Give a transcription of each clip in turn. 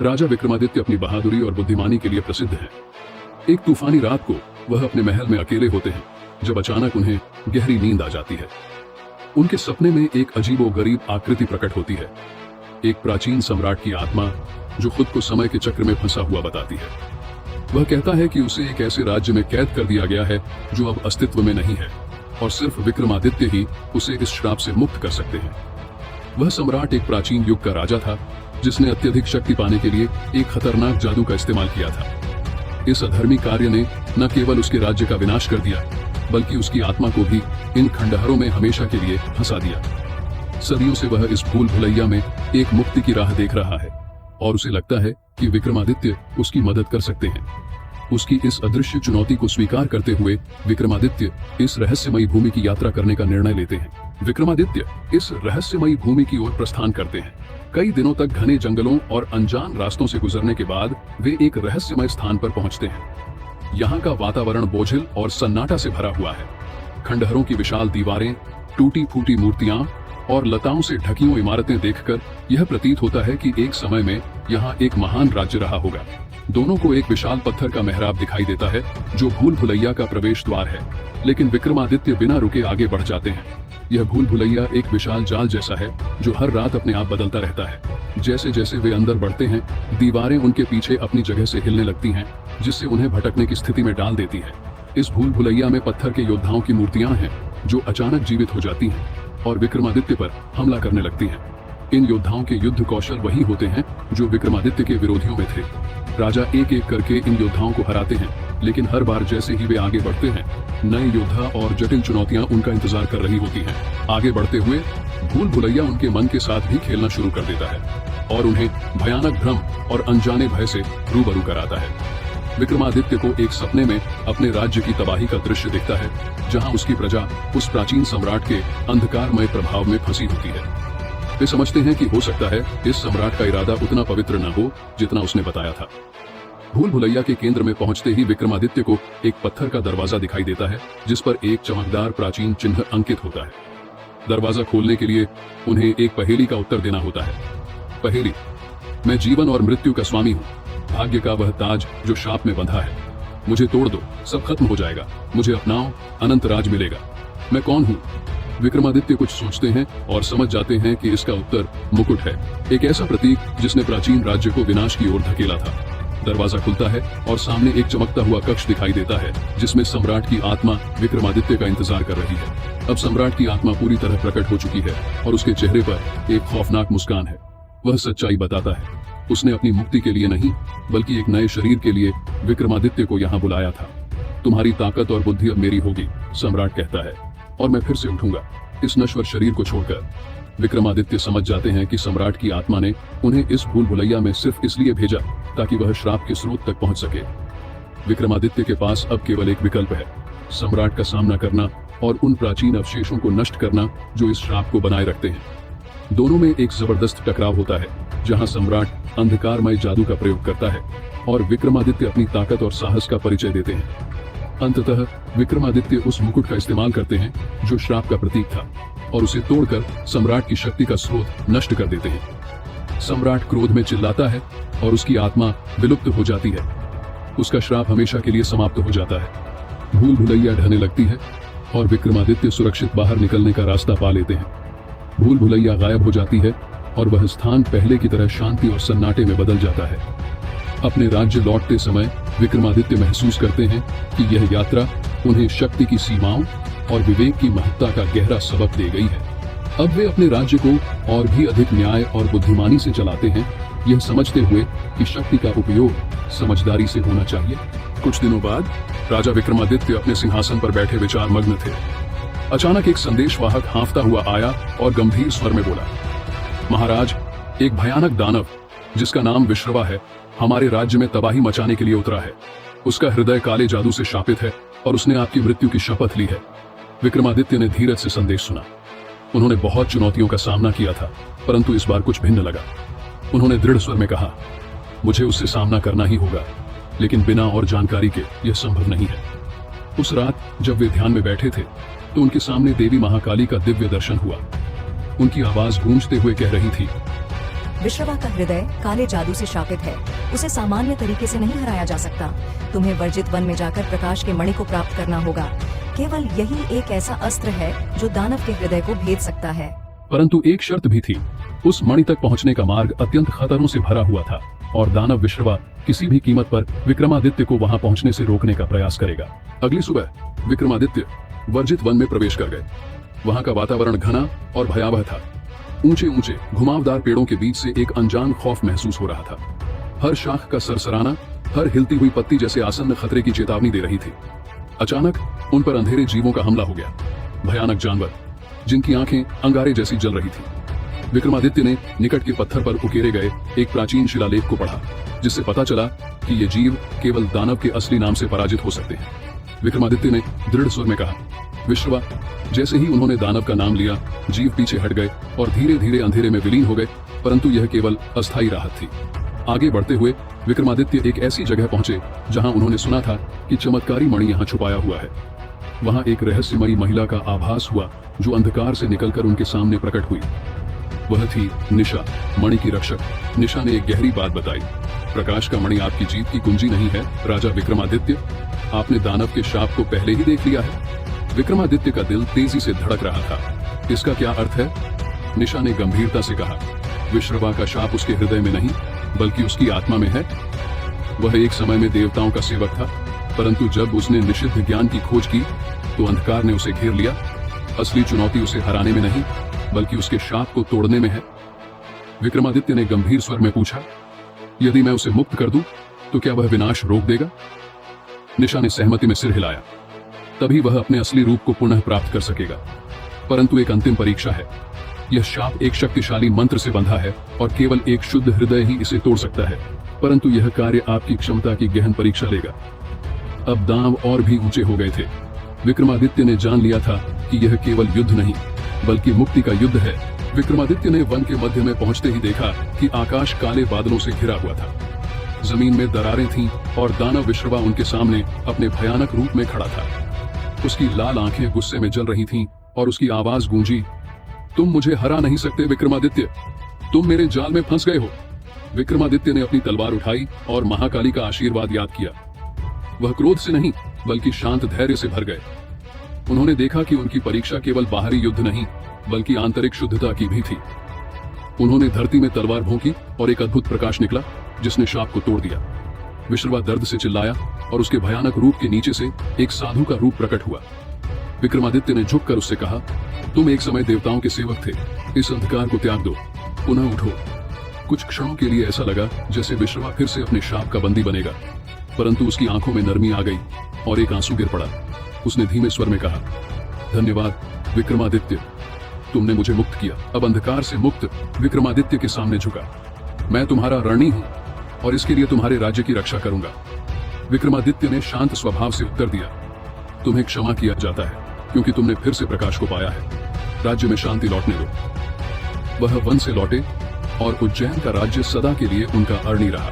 राजा विक्रमादित्य अपनी बहादुरी और बुद्धिमानी के लिए प्रसिद्ध है। एक तूफानी रात को वह अपने महल में अकेले होते हैं जब अचानक उन्हें गहरी नींद आ जाती है। उनके सपने में एक अजीबोगरीब आकृति प्रकट होती है, एक प्राचीन सम्राट की आत्मा जो खुद को समय के चक्र में फंसा हुआ बताती है। वह कहता है कि उसे एक ऐसे राज्य में कैद कर दिया गया है जो अब अस्तित्व में नहीं है और सिर्फ विक्रमादित्य ही उसे इस श्राप से मुक्त कर सकते हैं। वह सम्राट एक प्राचीन युग का राजा था जिसने अत्यधिक शक्ति पाने के लिए एक खतरनाक जादू का इस्तेमाल किया था। इस अधर्मी कार्य ने न केवल उसके राज्य का विनाश कर दिया बल्कि उसकी आत्मा को भी इन खंडहरों में हमेशा के लिए फंसा दिया। सदियों से वह इस भूल भुलैया में एक मुक्ति की राह देख रहा है और उसे लगता है कि विक्रमादित्य उसकी मदद कर सकते हैं। उसकी इस अदृश्य चुनौती को स्वीकार करते हुए विक्रमादित्य इस रहस्यमयी भूमि की यात्रा करने का निर्णय लेते हैं। विक्रमादित्य इस रहस्यमयी भूमि की ओर प्रस्थान करते हैं। कई दिनों तक घने जंगलों और अनजान रास्तों से गुजरने के बाद वे एक रहस्यमय स्थान पर पहुंचते हैं। यहाँ का वातावरण बोझिल और सन्नाटा से भरा हुआ है। खंडहरों की विशाल दीवारें, टूटी फूटी मूर्तियां और लताओं से ढकी हुई इमारतें देखकर यह प्रतीत होता है कि एक समय में यहाँ एक महान राज्य रहा होगा। दोनों को एक विशाल पत्थर का मेहराब दिखाई देता है जो भूल भुलैया का प्रवेश द्वार है, लेकिन विक्रमादित्य बिना रुके आगे बढ़ जाते हैं। यह भूल भुलैया एक विशाल जाल जैसा है जो हर रात अपने आप बदलता रहता है। जैसे जैसे वे अंदर बढ़ते हैं, दीवारें उनके पीछे अपनी जगह से हिलने लगती हैं, जिससे उन्हें भटकने की स्थिति में डाल देती है। इस भूल भुलैया में पत्थर के योद्धाओं की मूर्तियां हैं जो अचानक जीवित हो जाती हैं और विक्रमादित्य पर हमला करने लगती हैं। इन योद्धाओं के युद्ध कौशल वही होते हैं जो विक्रमादित्य के विरोधियों में थे। राजा एक एक करके इन योद्धाओं को हराते हैं, लेकिन हर बार जैसे ही वे आगे बढ़ते हैं, नए योद्धा और जटिल चुनौतियां उनका इंतजार कर रही होती हैं। आगे बढ़ते हुए भूल भुलैया उनके मन के साथ भी खेलना शुरू कर देता है और उन्हें भयानक भ्रम और अनजाने भय से रूबरू कराता है। विक्रमादित्य को एक सपने में अपने राज्य की तबाही का दृश्य दिखता है, जहां उसकी प्रजा उस प्राचीन सम्राट के अंधकारमय प्रभाव में फंसी होती है। वे समझते हैं कि हो सकता है इस सम्राट का इरादा उतना पवित्र न हो जितना उसने बताया था। भूल भुलैया के केंद्र में पहुंचते ही विक्रमादित्य को एक पत्थर का दरवाजा दिखाई देता है जिस पर एक चमकदार प्राचीन चिन्ह अंकित होता है। दरवाजा खोलने के लिए उन्हें एक पहेली का उत्तर देना होता है। पहेली: मैं जीवन और मृत्यु का स्वामी हूँ, भाग्य का वह ताज जो शाप में बंधा है। मुझे तोड़ दो, सब खत्म हो जाएगा। मुझे अपनाओ, अनंत राज मिलेगा। मैं कौन हूँ? विक्रमादित्य कुछ सोचते हैं और समझ जाते हैं कि इसका उत्तर मुकुट है, एक ऐसा प्रतीक जिसने प्राचीन राज्य को विनाश की ओर धकेला था। दरवाजा खुलता है और सामने एक चमकता हुआ कक्ष दिखाई देता है जिसमें सम्राट की आत्मा विक्रमादित्य का इंतजार कर रही है। अब सम्राट की आत्मा पूरी तरह प्रकट हो चुकी है और उसके चेहरे पर एक खौफनाक मुस्कान है। वह सच्चाई बताता है, उसने अपनी मुक्ति के लिए नहीं बल्कि एक नए शरीर के लिए विक्रमादित्य को यहाँ बुलाया था। तुम्हारी ताकत और बुद्धि अब मेरी होगी, सम्राट कहता है, और मैं फिर से उठूंगा इस नश्वर शरीर को छोड़कर। विक्रमादित्य समझ जाते हैं कि सम्राट की आत्मा ने उन्हें इस भूल भुलैया में सिर्फ इसलिए भेजा ताकि वह श्राप के स्रोत तक पहुंच सके। विक्रमादित्य के पास अब केवल एक विकल्प है, सम्राट का सामना करना और उन प्राचीन अवशेषों को नष्ट करना जो इस श्राप को बनाए रखते हैं। दोनों में एक जबरदस्त टकराव होता है जहां सम्राट अंधकारमय जादू का प्रयोग करता है और विक्रमादित्य अपनी ताकत और साहस का परिचय देते हैं। अंततः विक्रमादित्य उस मुकुट का इस्तेमाल करते हैं जो श्राप का प्रतीक था और उसे तोड़कर सम्राट की शक्ति का स्रोत नष्ट कर देते हैं। सम्राट क्रोध में चिल्लाता है और उसकी आत्मा विलुप्त हो जाती है। उसका श्राप हमेशा के लिए समाप्त हो जाता है। भूल भुलैया ढहने लगती है और विक्रमादित्य सुरक्षित बाहर निकलने का रास्ता पा लेते हैं। भूल भुलैया गायब हो जाती है और वह स्थान पहले की तरह शांति और सन्नाटे में बदल जाता है। अपने राज्य लौटते समय विक्रमादित्य महसूस करते हैं कि यह यात्रा उन्हें शक्ति की सीमाओं और विवेक की महत्ता का गहरा सबक दे गई है। अब वे अपने राज्य को और भी अधिक न्याय और बुद्धिमानी से चलाते हैं, यह समझते हुए कि शक्ति का उपयोग समझदारी से होना चाहिए। कुछ दिनों बाद राजा विक्रमादित्य अपने सिंहासन पर बैठे विचार मग्न थे। अचानक एक संदेशवाहक हाँफता हुआ आया और गंभीर स्वर में बोला, महाराज, एक भयानक दानव जिसका नाम विश्रवा है हमारे राज्य में तबाही मचाने के लिए उतरा है। उसका हृदय काले जादू से शापित है और उसने आपकी मृत्यु की शपथ ली है। विक्रमादित्य ने धीरज से संदेश सुना। उन्होंने बहुत चुनौतियों का सामना किया था, परंतु इस बार कुछ भिन्न लगा। उन्होंने दृढ़ स्वर में कहा, मुझे उससे सामना करना ही होगा, लेकिन बिना और जानकारी के यह संभव नहीं है। उस रात जब वे ध्यान में बैठे थे तो उनके सामने देवी महाकाली का दिव्य दर्शन हुआ। उनकी आवाज गूंजते हुए कह रही थी, विश्रवा का हृदय काले जादू से शापित है। उसे सामान्य तरीके से नहीं हराया जा सकता। तुम्हें वर्जित वन में जाकर प्रकाश के मणि को प्राप्त करना होगा। केवल यही एक ऐसा अस्त्र है जो दानव के हृदय को भेद सकता है। परंतु एक शर्त भी थी। उस मणि तक पहुंचने का मार्ग अत्यंत खतरों से भरा हुआ था और दानव विश्रवा किसी भी कीमत पर विक्रमादित्य को वहां पहुंचने से रोकने का प्रयास करेगा। अगली सुबह विक्रमादित्य वर्जित वन में प्रवेश कर गए। वहां का वातावरण घना और भयावह था। ऊंचे ऊंचे घुमावदार पेड़ों के बीच से एक अनजान खौफ महसूस हो रहा था। हर शाख का सरसराना, हर हिलती हुई पत्ती जैसे आसन्न खतरे की चेतावनी दे रही थी। अचानक उन पर अंधेरे जीवों का हमला हो गया। भयानक जानवर जिनकी आंखें अंगारे जैसी जल रही थी। विक्रमादित्य ने निकट के पत्थर पर उकेरे गए एक प्राचीन शिलालेख को पढ़ा, जिससे पता चला कि ये जीव केवल दानव के असली नाम से पराजित हो सकते हैं। विक्रमादित्य ने दृढ़ स्वर में कहा, विश्रवा। जैसे ही उन्होंने दानव का नाम लिया, जीव पीछे हट गए और धीरे धीरे अंधेरे में विलीन हो गए। परंतु यह केवल अस्थायी राहत थी। आगे बढ़ते हुए विक्रमादित्य एक ऐसी जगह पहुंचे जहां उन्होंने सुना था कि चमत्कारी मणि यहां छुपाया हुआ है। वहां एक रहस्यमयी महिला का आभास हुआ जो अंधकार से निकलकर उनके सामने प्रकट हुई। वह थी निशा, मणि की रक्षक। निशा ने एक गहरी बात बताई। प्रकाश का मणि आपकी जीत की कुंजी नहीं है, राजा विक्रमादित्य। आपने दानव के शाप को पहले ही देख लिया है। विक्रमादित्य का दिल तेजी से धड़क रहा था। इसका क्या अर्थ है? निशा ने गंभीरता से कहा, विश्रवा का शाप उसके हृदय में नहीं बल्कि उसकी आत्मा में है। वह एक समय में देवताओं का सेवक था, परंतु जब उसने निषिद्ध ज्ञान की खोज की तो अंधकार ने उसे घेर लिया। असली चुनौती उसे हराने में नहीं बल्कि उसके शाप को तोड़ने में है। विक्रमादित्य ने गंभीर स्वर में पूछा, यदि मैं उसे मुक्त कर दूं तो क्या वह विनाश रोक देगा? निशा ने सहमति में सिर हिलाया। तभी वह अपने असली रूप को पुनः प्राप्त कर सकेगा। परंतु एक अंतिम परीक्षा है। यह शाप एक शक्तिशाली मंत्र से बंधा है और केवल एक शुद्ध हृदय ही इसे तोड़ सकता है। परंतु यह कार्य आपकी क्षमता की गहन परीक्षा लेगा। अब दांव और भी ऊंचे हो गए थे। विक्रमादित्य ने जान लिया था कि यह केवल युद्ध नहीं बल्कि मुक्ति का युद्ध है। विक्रमादित्य ने वन के मध्य में पहुंचते ही देखा कि आकाश काले बादलों से घिरा हुआ था। जमीन में दरारें थीं और दानव विश्रवा उनके सामने अपने भयानक रूप में खड़ा था। उसकी लाल आंखें गुस्से में जल रही थीं और उसकी आवाज गूंजी, तुम मुझे हरा नहीं सकते विक्रमादित्य, तुम मेरे जाल में फंस गए हो। विक्रमादित्य ने अपनी तलवार उठाई और महाकाली का आशीर्वाद याद किया। वह क्रोध से नहीं बल्कि शांत धैर्य से भर गए। उन्होंने देखा कि उनकी परीक्षा केवल बाहरी युद्ध नहीं बल्कि आंतरिक शुद्धता की भी थी। उन्होंने धरती में तलवार भोंकी और एक अद्भुत प्रकाश निकला जिसने शाप को तोड़ दिया। विश्रवा दर्द से चिल्लाया और उसके भयानक रूप के नीचे से एक साधु का रूप प्रकट हुआ। विक्रमादित्य ने झुककर उससे कहा, तुम एक समय देवताओं के सेवक थे, इस अंधकार को त्याग दो, पुनः उठो। कुछ क्षणों के लिए ऐसा लगा जैसे विश्रवा फिर से अपने शाप का बंदी बनेगा, परंतु उसकी आंखों में नरमी आ गई और एक आंसू गिर पड़ा। उसने धीमे स्वर में कहा, धन्यवाद विक्रमादित्य, तुमने मुझे मुक्त किया। अब अंधकार से मुक्त विक्रमादित्य के सामने झुका। मैं तुम्हारा ऋणी हूं और इसके लिए तुम्हारे राज्य की रक्षा करूंगा। विक्रमादित्य ने शांत स्वभाव से उत्तर दिया, तुम्हें क्षमा किया जाता है क्योंकि तुमने फिर से प्रकाश को पाया है। राज्य में शांति लौटने दो। वह वन से लौटे और उज्जैन का राज्य सदा के लिए उनका अऋणी रहा।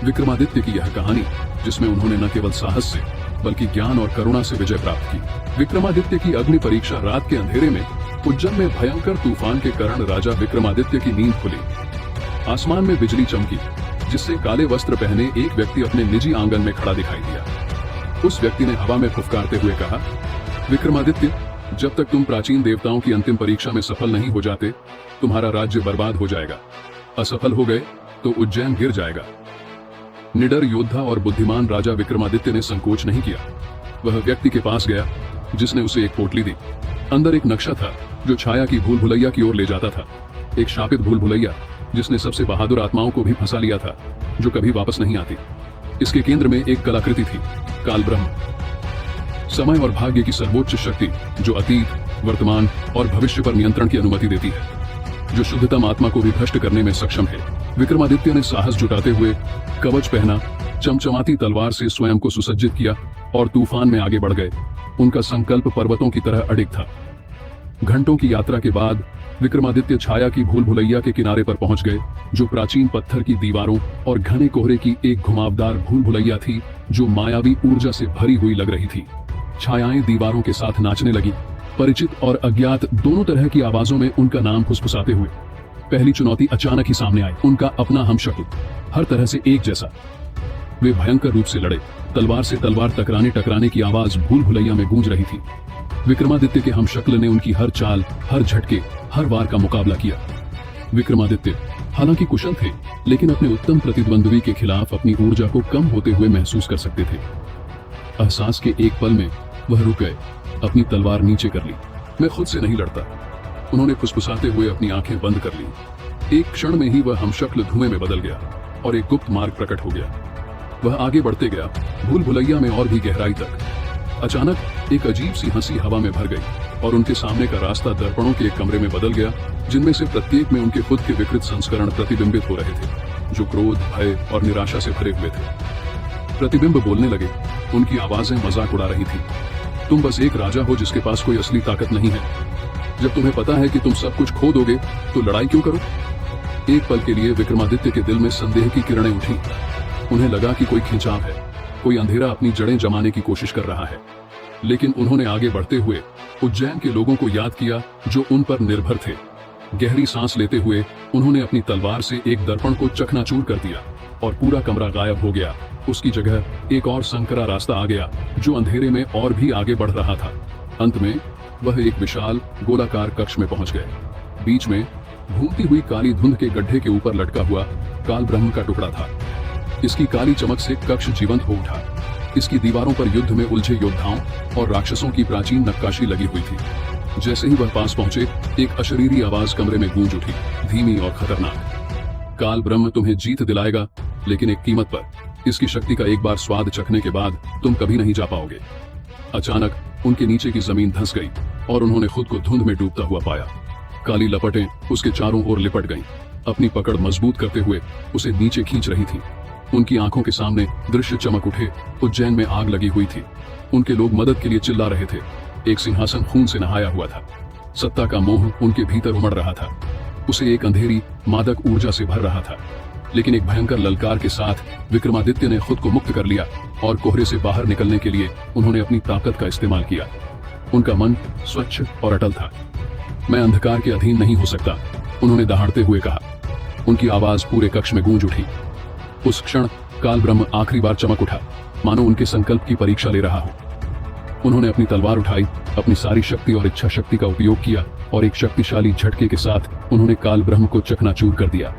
विक्रमादित्य की यह कहानी, जिसमें उन्होंने न केवल साहस से बल्कि ज्ञान और करुणा से विजय प्राप्त की। विक्रमादित्य की अग्नि परीक्षा रात के अंधेरे में उज्जैन में भयंकर तूफान के कारण राजा विक्रमादित्य की नींद खुली। आसमान में बिजली चमकी जिससे काले वस्त्र पहने एक व्यक्ति अपने निजी आंगन में खड़ा दिखाई दिया। उस व्यक्ति ने हवा में फुफकारते हुए कहा, विक्रमादित्य, जब तक तुम प्राचीन देवताओं की अंतिम परीक्षा में सफल नहीं हो जाते, तुम्हारा राज्य बर्बाद हो जाएगा। असफल हो गए तो उज्जैन गिर जाएगा। निडर योद्धा और बुद्धिमान राजा विक्रमादित्य ने संकोच नहीं किया। वह व्यक्ति के पास गया जिसने उसे एक पोटली दी। अंदर एक नक्शा था जो छाया की भूल भुलैया की ओर ले जाता था। एक शापित भूल भुलैया जिसने सबसे बहादुर आत्माओं को भी फंसा लिया था, जो कभी वापस नहीं आती। इसके केंद्र में एक कलाकृति थी, काल ब्रह्म, समय और भाग्य की सर्वोच्च शक्ति जो अतीत, वर्तमान और भविष्य पर नियंत्रण की अनुमति देती है, जो शुद्धतम आत्मा को भी भ्रष्ट करने में सक्षम है। विक्रमादित्य ने साहस जुटाते हुए कवच पहना, चमचमाती तलवार से स्वयं को सुसज्जित किया और तूफान में आगे बढ़ गए। उनका संकल्प पर्वतों की तरह अडिग था। घंटों की यात्रा के बाद विक्रमादित्य छाया की भूल भुलैया के किनारे पर पहुंच गए, जो प्राचीन पत्थर की दीवारों और घने कोहरे की एक घुमावदार भूल भुलैया थी जो मायावी ऊर्जा से भरी हुई लग रही थी। छायाएं दीवारों के साथ नाचने लगी, परिचित और अज्ञात दोनों तरह की आवाजों में उनका नाम फुसफुसाते हुए। पहली चुनौती अचानक ही सामने आई। उनका अपना हमशक्ल, हर तरह से एक जैसा। वे भयंकर रूप से लड़े। तलवार से तलवार टकराने की आवाज भूल भुलैया में गूंज रही थी। विक्रमादित्य के हमशक्ल ने उनकी हर चाल, हर झटके, हर वार का मुकाबला किया। विक्रमादित्य हालांकि कुशल थे, लेकिन अपने उत्तम प्रतिद्वंद्वी के खिलाफ अपनी ऊर्जा को कम होते हुए महसूस कर सकते थे। एहसास के एक पल में वह रुक गए, अपनी तलवार नीचे कर ली। मैं खुद से नहीं लड़ता, उन्होंने फुसफुसाते हुए अपनी आंखें बंद कर ली। एक क्षण में ही वह हमशक्ल धुएं में बदल गया और एक गुप्त मार्ग प्रकट हो गया। वह आगे बढ़ते गया, भूल भुलैया में और भी गहराई तक। अचानक एक अजीब सी हंसी हवा में भर गई और उनके सामने का रास्ता दर्पणों के एक कमरे में बदल गया, जिनमें से प्रत्येक में उनके खुद के विकृत संस्करण प्रतिबिंबित हो रहे थे, जो क्रोध, भय और निराशा से भरे हुए थे। प्रतिबिंब बोलने लगे, उनकी आवाजें मजाक उड़ा रही थी। तुम बस एक राजा हो जिसके पास कोई असली ताकत नहीं है। जब तुम्हें पता है कि तुम सब कुछ खो दोगे तो लड़ाई क्यों करो? एक पल के लिए विक्रमादित्य के दिल में संदेह की किरणें उठी। उन्हें लगा कि कोई खिंचाव है, कोई अंधेरा अपनी जड़ें जमाने की कोशिश कर रहा है। लेकिन उन्होंने आगे बढ़ते हुए उज्जैन के लोगों को याद किया जो उन पर निर्भर थे। गहरी सांस लेते हुए उन्होंने अपनी तलवार से एक दर्पण को चकनाचूर कर दिया और पूरा कमरा गायब हो गया। उसकी जगह एक और संकरा रास्ता आ गया जो अंधेरे में और भी आगे बढ़ रहा था। अंत में वह एक विशाल गोलाकार कक्ष में पहुंच गए। बीच में घूमती हुई काली धुंध के गड्ढे के ऊपर लटका हुआ काल ब्रह्म का टुकड़ा था। इसकी काली चमक से कक्ष जीवंत हो उठा। इसकी दीवारों पर युद्ध में उलझे योद्धाओं और राक्षसों की प्राचीन नक्काशी लगी हुई थी। जैसे ही वह पास पहुंचे, एक अशरीरी आवाज कमरे में गूंज उठी, धीमी और खतरनाक। काल ब्रह्म तुम्हें जीत दिलाएगा, लेकिन एक कीमत पर। इसकी शक्ति का एक बार स्वाद चखने के बाद तुम कभी नहीं जा पाओगे। अचानक उनके नीचे की जमीन धंस गई और उन्होंने खुद को धुंध में डूबता हुआ पाया। काली लपटें उसके चारों ओर लिपट गईं, अपनी पकड़ मजबूत करते हुए उसे नीचे खींच रही थी। उनकी आंखों के सामने दृश्य चमक उठे। उज्जैन में आग लगी हुई थी। उनके लोग मदद के लिए चिल्ला रहे थे। एक सिंहासन खून से नहाया हुआ था। सत्ता का मोह उनके भीतर उमड़ रहा था। उसे एक अंधेरी मादक ऊर्जा से भर रहा था। लेकिन एक भयंकर ललकार के साथ विक्रमादित्य ने खुद को मुक्त कर लिया और कोहरे से बाहर निकलने के लिए उन्होंने अपनी ताकत का इस्तेमाल किया। उनका मन स्वच्छ और अटल था। मैं अंधकार के अधीन नहीं हो सकता, उन्होंने दहाड़ते हुए कहा। उनकी आवाज पूरे कक्ष में गूंज उठी। उस क्षण काल ब्रह्म आखिरी बार चमक उठा, मानो उनके संकल्प की परीक्षा ले रहा हो। उन्होंने अपनी तलवार उठाई, अपनी सारी शक्ति और इच्छा शक्ति का उपयोग किया और एक शक्तिशाली झटके के साथ उन्होंने काल ब्रह्म को चकनाचूर कर दिया।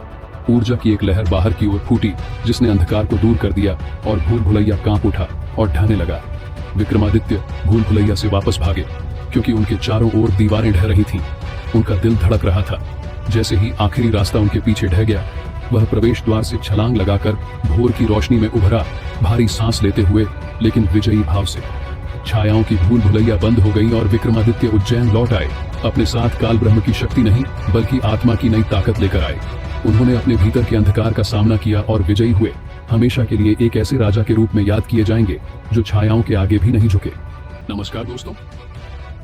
ऊर्जा की एक लहर बाहर की ओर फूटी, जिसने अंधकार को दूर कर दिया और भूल भुलैया कांप उठा और ढहने लगा। विक्रमादित्य भूल भुलैया से वापस भागे, क्योंकि उनके चारों ओर दीवारें ढह रही थीं। उनका दिल धड़क रहा था। जैसे ही आखिरी रास्ता उनके पीछे ढह गया, वह प्रवेश द्वार से छलांग लगाकर भोर की रोशनी में उभरा, भारी सांस लेते हुए लेकिन विजयी भाव से। छायाओं की भूल भुलैया बंद हो गई और विक्रमादित्य उज्जैन लौट आए। अपने साथ काल ब्रह्म की शक्ति नहीं, बल्कि आत्मा की नई ताकत लेकर आए। उन्होंने अपने भीतर के अंधकार का सामना किया और विजयी हुए। हमेशा के लिए एक ऐसे राजा के रूप में याद किए जाएंगे जो छायाओं के आगे भी नहीं झुके। नमस्कार दोस्तों,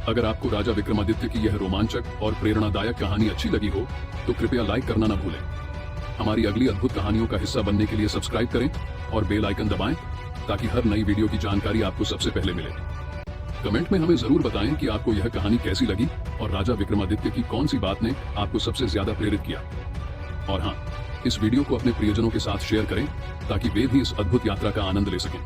अगर आपको राजा विक्रमादित्य की यह रोमांचक और प्रेरणादायक कहानी अच्छी लगी हो तो कृपया लाइक करना न भूलें। हमारी अगली अद्भुत कहानियों का हिस्सा बनने के लिए सब्सक्राइब करें और बेल आइकन दबाएं, ताकि हर नई वीडियो की जानकारी आपको सबसे पहले मिले। कमेंट में हमें जरूर बताएं कि आपको यह कहानी कैसी लगी और राजा विक्रमादित्य की कौन सी बात ने आपको सबसे ज्यादा प्रेरित किया। और हाँ, इस वीडियो को अपने प्रियजनों के साथ शेयर करें ताकि वे भी इस अद्भुत यात्रा का आनंद ले सकें।